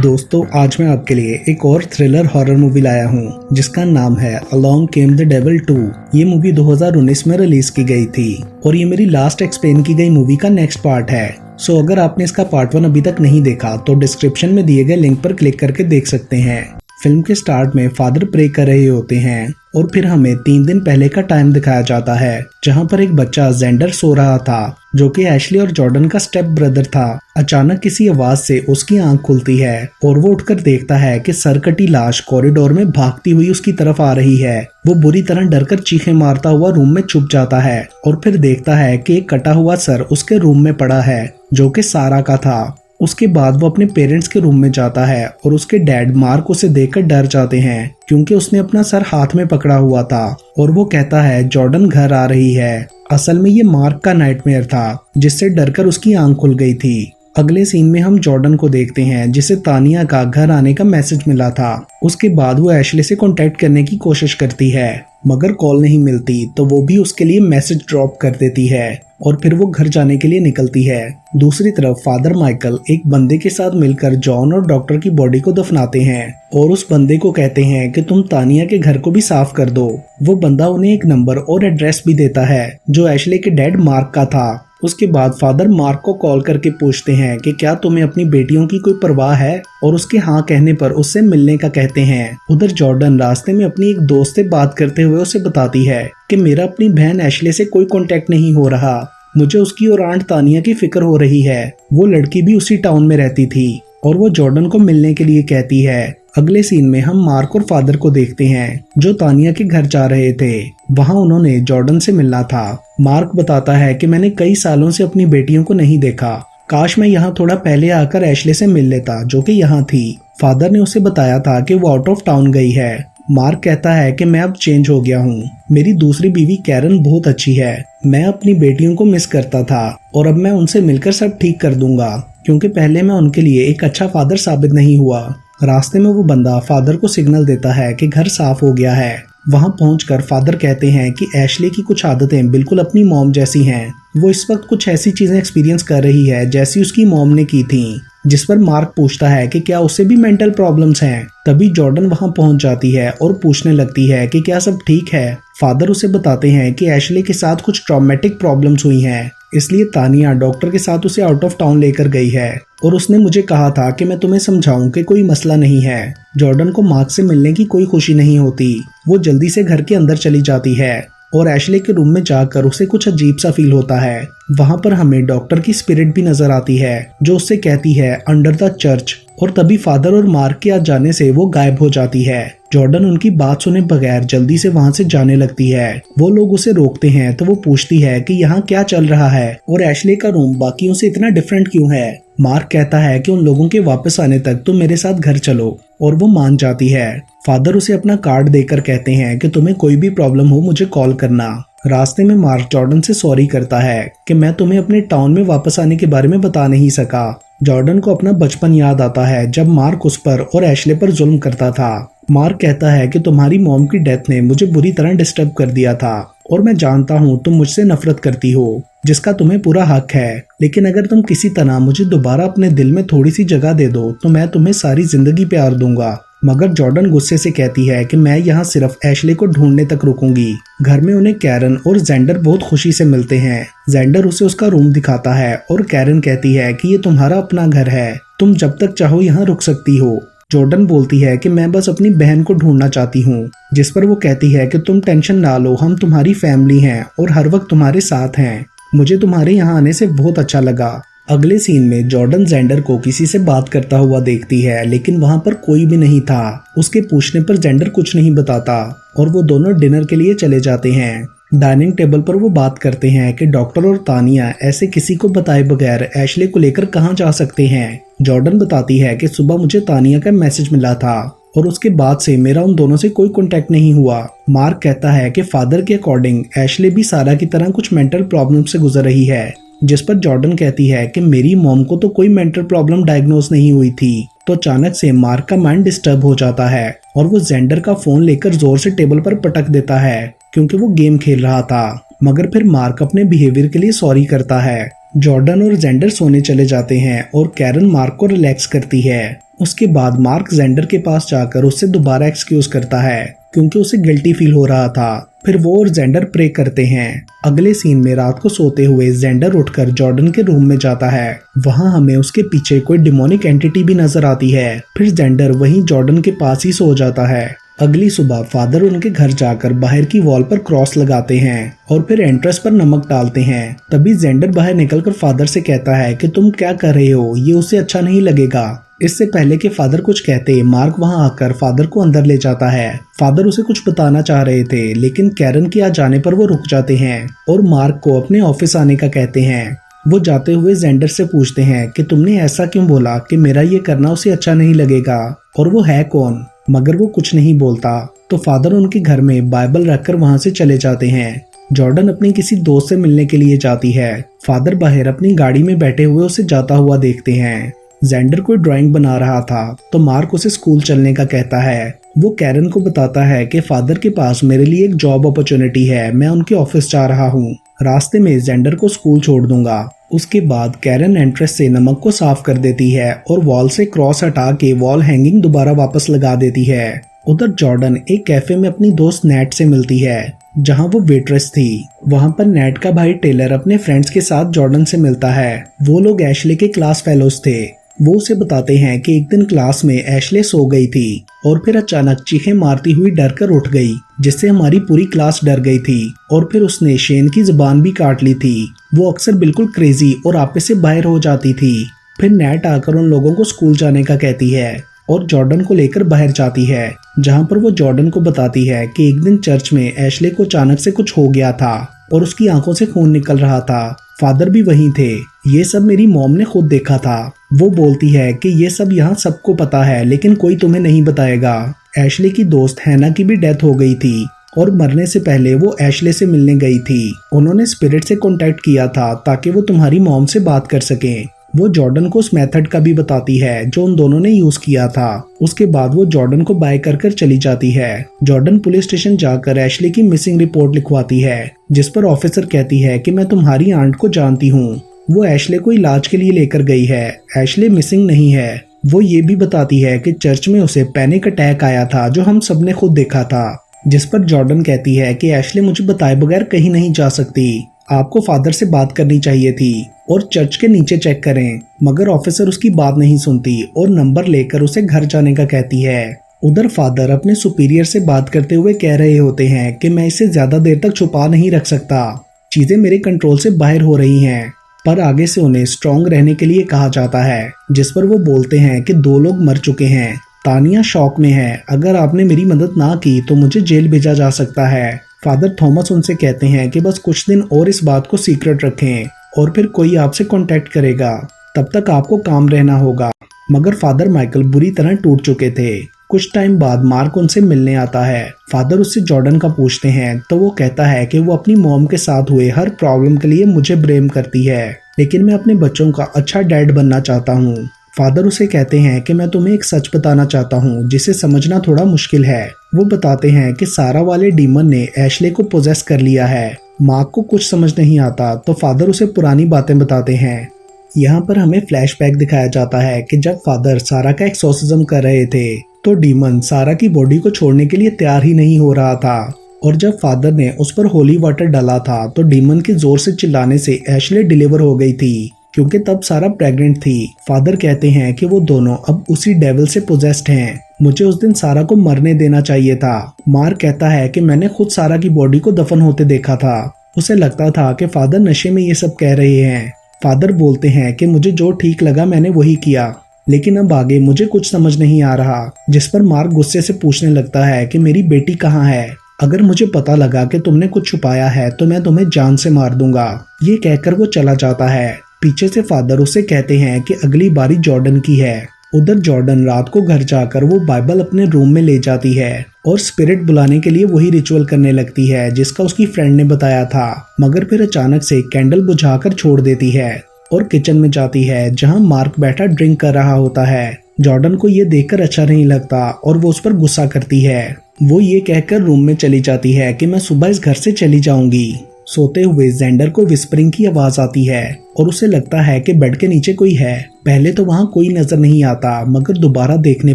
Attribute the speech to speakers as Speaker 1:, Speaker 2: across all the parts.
Speaker 1: दोस्तों आज मैं आपके लिए एक और थ्रिलर हॉरर मूवी लाया हूँ जिसका नाम है अलोंग केम द डेविल 2। ये मूवी 2019 में रिलीज की गई थी और ये मेरी लास्ट एक्सप्लेन की गई मूवी का नेक्स्ट पार्ट है। सो अगर आपने इसका पार्ट 1 अभी तक नहीं देखा तो डिस्क्रिप्शन में दिए गए लिंक पर क्लिक करके देख सकते हैं। फिल्म के स्टार्ट में फादर प्रे कर रहे होते हैं और फिर हमें 3 दिन पहले का टाइम दिखाया जाता है जहां पर एक बच्चा जेंडर सो रहा था जो कि एशली और जॉर्डन का स्टेप ब्रदर था। अचानक किसी आवाज से उसकी आंख खुलती है और वो उठकर देखता है कि सरकटी लाश कॉरिडोर में भागती हुई उसकी तरफ आ रही है। वो बुरी तरह डरकर चीखें मारता हुआ रूम में छुप जाता है और फिर देखता है कि एक कटा हुआ सर उसके रूम में पड़ा है जो कि सारा का था। उसके बाद वो अपने पेरेंट्स के रूम में जाता है और उसके डैड मार्क उसे देखकर डर जाते हैं क्योंकि उसने अपना सर हाथ में पकड़ा हुआ था और वो कहता है जॉर्डन घर आ रही है। असल में ये मार्क का नाइटमेयर था जिससे डरकर उसकी आंख खुल गई थी। अगले सीन में हम जॉर्डन को देखते हैं जिसे तानिया का घर आने का मैसेज मिला था। उसके बाद वो एशले से कांटेक्ट करने की कोशिश करती है मगर कॉल नहीं मिलती तो वो भी उसके लिए मैसेज ड्रॉप कर देती है और फिर वो घर जाने के लिए निकलती है। दूसरी तरफ फादर माइकल एक बंदे के साथ मिलकर जॉन और डॉक्टर की बॉडी को दफनाते हैं और उस बंदे को कहते हैं कि तुम तानिया के घर को भी साफ कर दो। वो बंदा उन्हें एक नंबर और एड्रेस भी देता है जो एशले के डैड मार्क का था। उसके बाद फादर मार्क को कॉल करके पूछते हैं कि क्या तुम्हें अपनी बेटियों की कोई परवाह है और उसके हाँ कहने पर उससे मिलने का कहते हैं। उधर जॉर्डन रास्ते में अपनी एक दोस्त से बात करते हुए उसे बताती है कि मेरा अपनी बहन एशले से कोई कांटेक्ट नहीं हो रहा, मुझे उसकी और आंट तानिया की फिक्र हो रही है। वो लड़की भी उसी टाउन में रहती थी और वो जॉर्डन को मिलने के लिए कहती है। अगले सीन में हम मार्क और फादर को देखते हैं जो तानिया के घर जा रहे थे। वहां उन्होंने जॉर्डन से मिलना था। मार्क बताता है कि मैंने कई सालों से अपनी बेटियों को नहीं देखा, काश मैं यहाँ थोड़ा पहले आकर एशले से मिल लेता जो कि यहाँ थी। फादर ने उसे बताया था कि वो आउट ऑफ टाउन गई है। मार्क कहता है कि मैं अब चेंज हो गया हूँ, मेरी दूसरी बीवी कैरन बहुत अच्छी है, मैं अपनी बेटियों को मिस करता था और अब मैं उनसे मिलकर सब ठीक कर दूंगा क्योंकि पहले मैं उनके लिए एक अच्छा फादर साबित नहीं हुआ। रास्ते में वो बंदा फादर को सिग्नल देता है कि घर साफ हो गया है। वहां पहुंचकर फादर कहते हैं कि एशले की कुछ आदतें बिल्कुल अपनी मॉम जैसी हैं। वो इस वक्त कुछ ऐसी चीजें एक्सपीरियंस कर रही है जैसी उसकी मॉम ने की थी, जिस पर मार्क पूछता है कि क्या उसे भी मेंटल प्रॉब्लम्स हैं। तभी जॉर्डन वहां पहुंच जाती है और पूछने लगती है कि क्या सब ठीक है। फादर उसे बताते हैं कि एशले के साथ कुछ ट्रॉमेटिक प्रॉब्लम्स हुई हैं, इसलिए तानिया डॉक्टर के साथ उसे आउट ऑफ टाउन लेकर गई है और उसने मुझे कहा था कि मैं तुम्हें समझाऊं कि कोई मसला नहीं है। जॉर्डन को मार्क से मिलने की कोई खुशी नहीं होती। वो जल्दी से घर के अंदर चली जाती है और एशले के रूम में जाकर उसे कुछ अजीब सा फील होता है। वहां पर हमें डॉक्टर की स्पिरिट भी नजर आती है जो उससे कहती है अंडर द चर्च, और तभी फादर और मार्क के आ जाने से वो गायब हो जाती है। जॉर्डन उनकी बात सुने बगैर जल्दी से वहां से जाने लगती है। वो लोग उसे रोकते हैं तो वो पूछती है कि यहाँ क्या चल रहा है और एशले का रूम बाकियों से इतना डिफरेंट क्यों है। मार्क कहता है कि उन लोगों के वापस आने तक तुम मेरे साथ घर चलो और वो मान जाती है। फादर उसे अपना कार्ड देकर कहते हैं कि तुम्हें कोई भी प्रॉब्लम हो मुझे कॉल करना। रास्ते में मार्क जॉर्डन से सॉरी करता है कि मैं तुम्हें अपने टाउन में वापस आने के बारे में बता नहीं सका। जॉर्डन को अपना बचपन याद आता है जब मार्क उस पर और एशले पर जुल्म करता था। मार्क कहता है कि तुम्हारी मॉम की डेथ ने मुझे बुरी तरह डिस्टर्ब कर दिया था और मैं जानता हूँ तुम मुझसे नफरत करती हो जिसका तुम्हें पूरा हक है, लेकिन अगर तुम किसी तरह मुझे दोबारा अपने दिल में थोड़ी सी जगह दे दो तो मैं तुम्हें सारी जिंदगी प्यार दूंगा। मगर जॉर्डन गुस्से से कहती है कि मैं यहाँ सिर्फ एशले को ढूंढने तक रुकूंगी। घर में उन्हें कैरन और जेंडर बहुत खुशी से मिलते हैं। जेंडर उसे उसका रूम दिखाता है और कैरन कहती है कि ये तुम्हारा अपना घर है, तुम जब तक चाहो यहाँ रुक सकती हो। जॉर्डन बोलती है कि मैं बस अपनी बहन को ढूंढना चाहती हूँ, जिस पर वो कहती है कि तुम टेंशन ना लो, हम तुम्हारी फैमिली हैं और हर वक्त तुम्हारे साथ हैं। मुझे तुम्हारे यहाँ आने से बहुत अच्छा लगा। अगले सीन में जॉर्डन जेंडर को किसी से बात करता हुआ देखती है लेकिन वहां पर कोई भी नहीं था। उसके पूछने पर जेंडर कुछ नहीं बताता और वो दोनों डिनर के लिए चले जाते हैं। डाइनिंग टेबल पर वो बात करते हैं कि डॉक्टर और तानिया ऐसे किसी को बताए बगैर एशले को लेकर कहाँ जा सकते हैं। जॉर्डन बताती है कि सुबह मुझे तानिया का मैसेज मिला था और उसके बाद से मेरा उन दोनों से कोई कांटेक्ट नहीं हुआ। मार्क कहता है कि फादर के अकॉर्डिंग एशले भी सारा की तरह कुछ मेंटल प्रॉब्लम से गुजर रही है, जिस पर जॉर्डन कहती है कि मेरी मॉम को तो कोई मेंटल प्रॉब्लम डायग्नोज नहीं हुई थी। तो अचानक से मार्क का माइंड डिस्टर्ब हो जाता है और वो जेंडर का फोन लेकर जोर से टेबल पर पटक देता है क्योंकि वो गेम खेल रहा था। मगर फिर मार्क अपने बिहेवियर के लिए सॉरी करता है जॉर्डन और जेंडर सोने चले जाते हैं और कैरन मार्क को रिलैक्स करती है। उसके बाद मार्क जेंडर के पास जाकर उससे दोबारा एक्सक्यूज करता है क्योंकि उसे गिल्टी फील हो रहा था। फिर वो और जेंडर प्रे करते हैं। अगले सीन में रात को सोते हुए जेंडर उठकर जॉर्डन के रूम में जाता है। वहाँ हमें उसके पीछे कोई डिमोनिक एंटिटी भी नजर आती है। फिर जेंडर वहीं जॉर्डन के पास ही सो जाता है। अगली सुबह फादर उनके घर जाकर बाहर की वॉल पर क्रॉस लगाते हैं और फिर एंट्रेंस पर नमक डालते हैं। तभी जेंडर बाहर निकलकर फादर से कहता है कि तुम क्या कर रहे हो, ये उसे अच्छा नहीं लगेगा। इससे पहले कि फादर कुछ कहते, मार्क वहां आकर फादर को अंदर ले जाता है। फादर उसे कुछ बताना चाह रहे थे, लेकिन कैरन के आ जाने पर वो रुक जाते हैं और मार्क को अपने ऑफिस आने का कहते हैं। वो जाते हुए जेंडर से पूछते हैं कि तुमने ऐसा क्यों बोला कि मेरा ये करना उसे अच्छा नहीं लगेगा, और वो है कौन। मगर वो कुछ नहीं बोलता। तो फादर उनके घर में बाइबल रखकर वहां से चले जाते हैं। जॉर्डन अपने किसी दोस्त से मिलने के लिए जाती है। फादर बाहर अपनी गाड़ी में बैठे हुए उसे जाता हुआ देखते हैं। जेंडर कोई ड्राइंग बना रहा था तो मार्क उसे स्कूल चलने का कहता है। वो कैरन को बताता है कि फादर के पास मेरे लिए एक जॉब अपॉर्चुनिटी है, मैं उनके ऑफिस जा रहा हूँ, रास्ते में जेंडर को स्कूल छोड़ दूंगा। उसके बाद कैरन एंट्रेंस से नमक को साफ कर देती है और वॉल से क्रॉस हटा के वॉल हैंगिंग दोबारा वापस लगा देती है। उधर जॉर्डन एक कैफे में अपनी दोस्त नेट से मिलती है जहां वो वेट्रेस थी। वहां पर नेट का भाई टेलर अपने फ्रेंड्स के साथ जॉर्डन से मिलता है। वो लोग एशले के क्लास फेलोज थे। वो उसे बताते हैं कि एक दिन क्लास में एशले सो गई थी और फिर अचानक चीखें मारती हुई डर कर उठ गई, जिससे हमारी पूरी क्लास डर गई थी और फिर उसने शेन की जुबान भी काट ली थी। वो अक्सर बिल्कुल क्रेजी और आपे से बाहर हो जाती थी। फिर नेट आकर उन लोगों को स्कूल जाने का कहती है और जॉर्डन को लेकर बाहर जाती है, जहां पर वो जॉर्डन को बताती है कि एक दिन चर्च में एशले को अचानक से कुछ हो गया था और उसकी आंखों से खून निकल रहा था। फादर भी वहीं थे। ये सब मेरी मॉम ने खुद देखा था। वो बोलती है कि ये सब यहाँ सबको पता है, लेकिन कोई तुम्हें नहीं बताएगा। एशले की दोस्त हैना की भी डेथ हो गई थी और मरने से पहले वो एशले से मिलने गई थी। उन्होंने स्पिरिट से कांटेक्ट किया था ताकि वो तुम्हारी मॉम से बात कर सकें। वो जॉर्डन को उस मेथड का भी बताती है जो उन दोनों ने यूज किया था। उसके बाद वो जॉर्डन को बाय कर चली जाती है। जॉर्डन पुलिस स्टेशन जाकर एशले की मिसिंग रिपोर्ट लिखवाती है, जिस पर ऑफिसर कहती है कि मैं तुम्हारी आंट को जानती हूँ, वो एशले को इलाज के लिए लेकर गई है, एशले मिसिंग नहीं है। वो ये भी बताती है कि चर्च में उसे पैनिक अटैक आया था जो हम सबने खुद देखा था, जिस पर जॉर्डन कहती है कि एशले मुझे बताए बगैर कहीं नहीं जा सकती, आपको फादर से बात करनी चाहिए थी और चर्च के नीचे चेक करें। मगर ऑफिसर उसकी बात नहीं सुनती और नंबर लेकर उसे घर जाने का कहती है। उधर फादर अपने सुपीरियर से बात करते हुए कह रहे होते हैं कि मैं इसे ज्यादा देर तक छुपा नहीं रख सकता, चीजें मेरे कंट्रोल से बाहर हो रही हैं। पर आगे से उन्हें स्ट्रांग रहने के लिए कहा जाता है, जिस पर वो बोलते हैं कि 2 लोग मर चुके हैं। तानिया शॉक में है, अगर आपने मेरी मदद ना की तो मुझे जेल भेजा जा सकता है। फादर थॉमस उनसे कहते हैं कि बस कुछ दिन और इस बात को सीक्रेट रखें और फिर कोई आपसे कांटेक्ट करेगा, तब तक आपको काम रहना होगा। मगर फादर माइकल बुरी तरह टूट चुके थे। कुछ टाइम बाद मार्क उनसे मिलने आता है। फादर उससे जॉर्डन का पूछते हैं तो वो कहता है कि वो अपनी मॉम के साथ हुए हर प्रॉब्लम के लिए मुझे ब्लेम करती है, लेकिन मैं अपने बच्चों का अच्छा डैड बनना चाहता हूँ। फादर उसे कहते हैं कि मैं तुम्हें एक सच बताना चाहता हूँ जिसे समझना थोड़ा मुश्किल है। वो बताते हैं कि सारा वाले डीमन ने एशले को पोजेस कर लिया है। मार्क को कुछ समझ नहीं आता तो फादर उसे पुरानी बातें बताते हैं। यहाँ पर हमें फ्लैशबैक दिखाया जाता है कि जब फादर सारा का एक्सोर्सिज्म कर रहे थे तो डीमन सारा की बॉडी को छोड़ने के लिए तैयार ही नहीं हो रहा था, और जब फादर ने उस पर होली वाटर डाला था तो डीमन के जोर से चिल्लाने से एशले डिलीवर हो गई थी, क्योंकि तब सारा प्रेग्नेंट थी। फादर कहते हैं कि वो दोनों अब उसी डेविल से पोजेस्ड हैं। मुझे उस दिन सारा को मरने देना चाहिए था। मार्क कहता है कि मैंने खुद सारा की बॉडी को दफन होते देखा था। उसे लगता था कि फादर नशे में ये सब कह रहे हैं। फादर बोलते हैं कि मुझे जो ठीक लगा मैंने वही किया, लेकिन अब आगे मुझे कुछ समझ नहीं आ रहा। जिस पर मार्क गुस्से से पूछने लगता है कि मेरी बेटी कहाँ है? अगर मुझे पता लगा कि तुमने कुछ छुपाया है तो मैं तुम्हें जान से मार दूंगा। ये कहकर वो चला जाता है। पीछे से फादर उसे कहते हैं कि अगली बारी जॉर्डन की है। उधर जॉर्डन रात को घर जाकर वो बाइबल अपने रूम में ले जाती है और स्पिरिट बुलाने के लिए वही रिचुअल करने लगती है जिसका उसकी फ्रेंड ने बताया था, मगर फिर अचानक से कैंडल बुझाकर छोड़ देती है और किचन में जाती है जहां मार्क बैठा ड्रिंक कर रहा होता है। जॉर्डन को ये देखकर अच्छा नहीं लगता और वो उस पर गुस्सा करती है। वो ये कहकर रूम में चली जाती है कि मैं सुबह इस घर से चली जाऊंगी। सोते हुए जेंडर को विस्परिंग की आवाज आती है और उसे लगता है कि बेड के नीचे कोई है। पहले तो वहाँ कोई नजर नहीं आता, मगर दोबारा देखने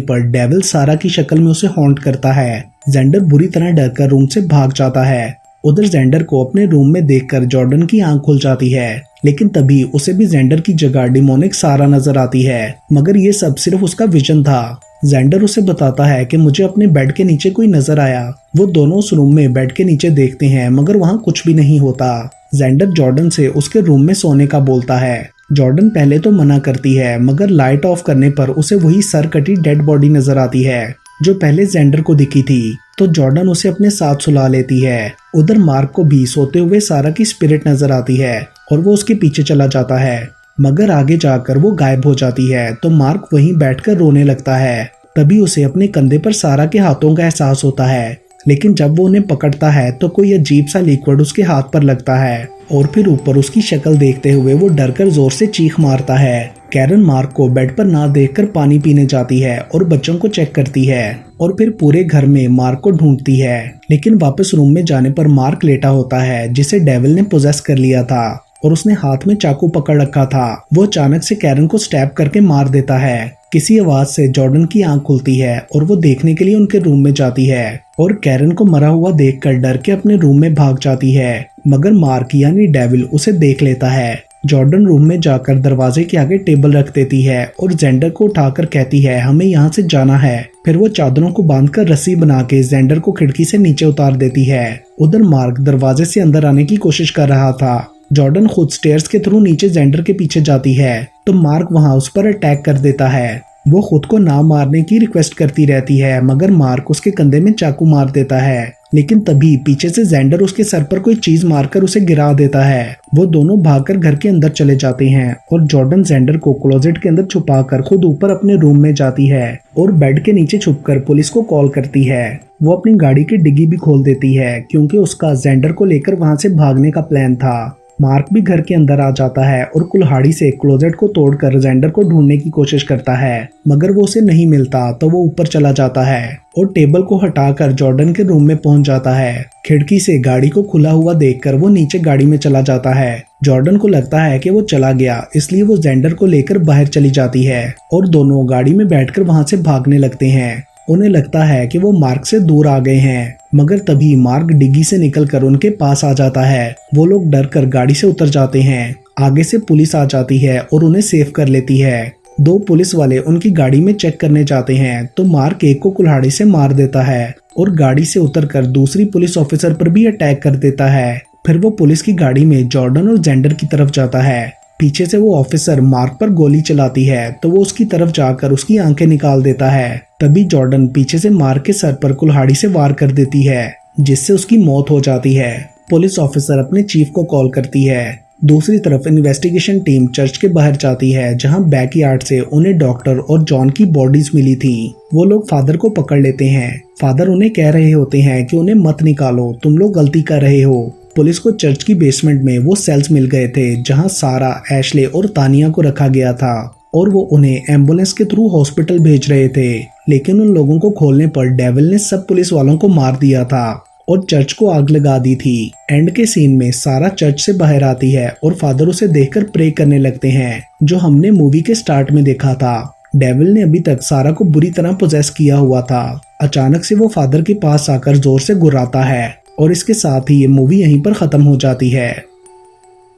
Speaker 1: पर डेविल सारा की शक्ल में उसे हॉन्ट करता है। जेंडर बुरी तरह डरकर रूम से भाग जाता है। उधर जेंडर को अपने रूम में देखकर जॉर्डन की आंख खुल जाती है, लेकिन तभी उसे भी जेंडर की जगह डिमोनिक सारा नजर आती है, मगर ये सब सिर्फ उसका विजन था। जेंडर उसे बताता है कि मुझे अपने बेड के नीचे कोई नजर आया। वो दोनों उस रूम में बेड के नीचे देखते हैं, मगर वहाँ कुछ भी नहीं होता। जेंडर जॉर्डन से उसके रूम में सोने का बोलता है। जॉर्डन पहले तो मना करती है, मगर लाइट ऑफ करने पर उसे वही सर कटी डेड बॉडी नजर आती है जो पहले जेंडर को दिखी थी। तो जॉर्डन उसे अपने साथ सुला लेती है। उधर मार्क को भी सोते हुए सारा की स्पिरिट नजर आती है और वो उसके पीछे चला जाता है, मगर आगे जाकर वो गायब हो जाती है। तो मार्क वहीं बैठकर रोने लगता है। तभी उसे अपने कंधे पर सारा के हाथों का एहसास होता है, लेकिन जब वो उन्हें पकड़ता है तो कोई अजीब सा लिक्विड उसके हाथ पर लगता है और फिर ऊपर उसकी शक्ल देखते हुए वो डरकर जोर से चीख मारता है। कैरन मार्क को बेड पर ना देखकर पानी पीने जाती है और बच्चों को चेक करती है और फिर पूरे घर में मार्क को ढूंढती है, लेकिन वापस रूम में जाने पर मार्क लेटा होता है जिसे डेविल ने पोजेस कर लिया था और उसने हाथ में चाकू पकड़ रखा था। वो अचानक से कैरन को स्टैब करके मार देता है। किसी आवाज से जॉर्डन की आंख खुलती है और वो देखने के लिए उनके रूम में जाती है और कैरन को मरा हुआ देखकर डर के अपने रूम में भाग जाती है, मगर मार्क यानी डेविल उसे देख लेता है। जॉर्डन रूम में जाकर दरवाजे के आगे टेबल रख देती है और जेंडर को उठाकर कहती है हमें यहाँ से जाना है। फिर वो चादरों को बांधकर रस्सी बना के जेंडर को खिड़की से नीचे उतार देती है। उधर मार्क दरवाजे से अंदर आने की कोशिश कर रहा था। जॉर्डन खुद स्टेयर्स के थ्रू नीचे जेंडर के पीछे जाती है तो मार्क वहां उस पर अटैक कर देता है। वो खुद को ना मारने की रिक्वेस्ट करती रहती है, मगर मार्क उसके कंधे में चाकू मार देता है, लेकिन तभी पीछे से जेंडर उसके सर पर कोई चीज मारकर उसे गिरा देता है। वो दोनों भागकर घर के अंदर चले जाते हैं और जॉर्डन जेंडर को क्लोजेट के अंदर छुपाकर खुद ऊपर अपने रूम में जाती है और बेड के नीचे छुपकर पुलिस को कॉल करती है। वो अपनी गाड़ी की डिग्गी भी खोल देती है क्योंकि उसका जेंडर को लेकर वहां से भागने का प्लान था। मार्क भी घर के अंदर आ जाता है और कुल्हाड़ी से क्लोजेट को तोड़कर जेंडर को ढूंढने की कोशिश करता है, मगर वो उसे नहीं मिलता तो वो ऊपर चला जाता है और टेबल को हटाकर जॉर्डन के रूम में पहुंच जाता है। खिड़की से गाड़ी को खुला हुआ देखकर वो नीचे गाड़ी में चला जाता है। जॉर्डन को लगता है कि वो चला गया, इसलिए वो जेंडर को लेकर बाहर चली जाती है और दोनों गाड़ी में बैठकर वहां से भागने लगते हैं। उन्हें लगता है कि वो मार्क से दूर आ गए हैं, मगर तभी मार्क डिग्गी से निकलकर उनके पास आ जाता है। वो लोग डरकर गाड़ी से उतर जाते हैं। आगे से पुलिस आ जाती है और उन्हें सेव कर लेती है। दो पुलिस वाले उनकी गाड़ी में चेक करने जाते हैं तो मार्क एक को कुल्हाड़ी से मार देता है और गाड़ी से उतरकर दूसरी पुलिस ऑफिसर पर भी अटैक कर देता है। फिर वो पुलिस की गाड़ी में जॉर्डन और जेंडर की तरफ जाता है। पीछे से वो ऑफिसर मार्क पर गोली चलाती है तो वो उसकी तरफ जाकर उसकी आंखें निकाल देता है। तभी जॉर्डन पीछे से मार्क के सर पर कुल्हाड़ी से वार कर देती है, जिससे उसकी मौत हो जाती है। पुलिस ऑफिसर अपने चीफ को कॉल करती है। दूसरी तरफ इन्वेस्टिगेशन टीम चर्च के बाहर जाती है, जहां बैकयार्ड से उन्हें डॉक्टर और जॉन की बॉडीज मिली थी। वो लोग फादर को पकड़ लेते हैं। फादर उन्हें कह रहे होते हैं कि उन्हें मत निकालो, तुम लोग गलती कर रहे हो। पुलिस को चर्च की बेसमेंट में वो सेल्स मिल गए थे जहां सारा, एशले और तानिया को रखा गया था और वो उन्हें एम्बुलेंस के थ्रू हॉस्पिटल भेज रहे थे, लेकिन उन लोगों को खोलने पर डेविल ने सब पुलिस वालों को मार दिया था और चर्च को आग लगा दी थी। एंड के सीन में सारा चर्च से बाहर आती है और फादर उसे देखकर प्रे करने लगते हैं, जो हमने मूवी के स्टार्ट में देखा था। डेविल ने अभी तक सारा को बुरी तरह पोजेस किया हुआ था। अचानक से वो फादर के पास आकर जोर से गुर्राता है और इसके साथ ही ये मूवी यहीं पर खत्म हो जाती है।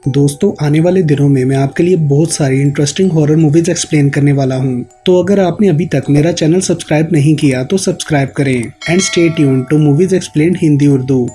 Speaker 1: दोस्तों, आने वाले दिनों में मैं आपके लिए बहुत सारी इंटरेस्टिंग हॉरर मूवीज एक्सप्लेन करने वाला हूं, तो अगर आपने अभी तक मेरा चैनल सब्सक्राइब नहीं किया तो सब्सक्राइब करें and stay tuned to movies explained Hindi Urdu.